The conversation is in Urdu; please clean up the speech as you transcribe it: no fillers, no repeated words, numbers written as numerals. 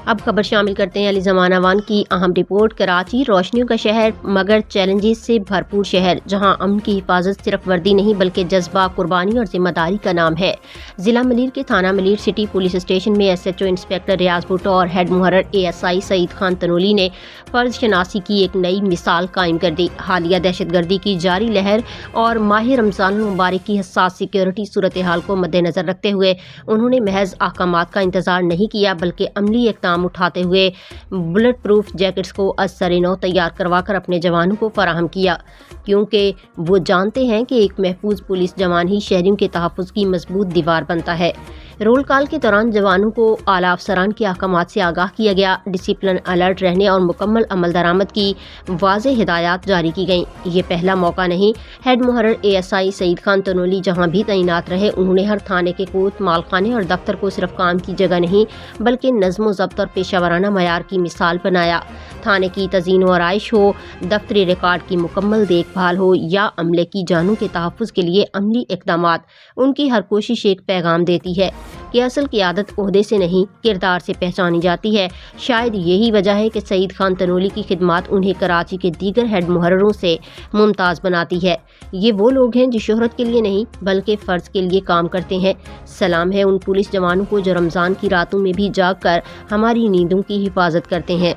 اب خبر شامل کرتے ہیں علی زمانہ ون کی اہم رپورٹ۔ کراچی روشنیوں کا شہر مگر چیلنجز سے بھرپور شہر، جہاں امن کی حفاظت صرف وردی نہیں بلکہ جذبہ، قربانی اور ذمہ داری کا نام ہے۔ ضلع ملیر کے تھانہ ملیر سٹی پولیس اسٹیشن میں ایس ایچ او انسپیکٹر ریاض بھٹو اور ہیڈ محرر ASI سعید خان تنولی نے فرض شناسی کی ایک نئی مثال قائم کر دی۔ حالیہ دہشت گردی کی جاری لہر اور ماہ رمضان المبارک کی حساس سیکیورٹی صورتحال کو مد نظر رکھتے ہوئے انہوں نے محض احکامات کا انتظار نہیں کیا بلکہ عملی اقدام اٹھاتے ہوئے بلٹ پروف جیکٹس کو از سر نو تیار کروا کر اپنے جوانوں کو فراہم کیا، کیونکہ وہ جانتے ہیں کہ ایک محفوظ پولیس جوان ہی شہریوں کے تحفظ کی مضبوط دیوار بنتا ہے۔ رول کال کے دوران جوانوں کو اعلیٰ افسران کے احکامات سے آگاہ کیا گیا، ڈسپلن الرٹ رہنے اور مکمل عمل درآمد کی واضح ہدایات جاری کی گئیں۔ یہ پہلا موقع نہیں، ہیڈ محرر ASI سعید خان تنولی جہاں بھی تعینات رہے انہوں نے ہر تھانے کے کوٹ، مالخانے اور دفتر کو صرف کام کی جگہ نہیں بلکہ نظم و ضبط اور پیشہ ورانہ معیار کی مثال بنایا۔ تھانے کی تزئین و آرائش ہو، دفتری ریکارڈ کی مکمل دیکھ بھال ہو یا عملے کی جانوں کے تحفظ کے لیے عملی اقدامات، ان کی ہر کوشش ایک پیغام دیتی ہے کہ اصل قیادت عہدے سے نہیں کردار سے پہچانی جاتی ہے۔ شاید یہی وجہ ہے کہ سعید خان تنولی کی خدمات انہیں کراچی کے دیگر ہیڈ محرروں سے ممتاز بناتی ہے۔ یہ وہ لوگ ہیں جو شہرت کے لیے نہیں بلکہ فرض کے لیے کام کرتے ہیں۔ سلام ہے ان پولیس جوانوں کو جو رمضان کی راتوں میں بھی جاگ کر ہماری نیندوں کی حفاظت کرتے ہیں۔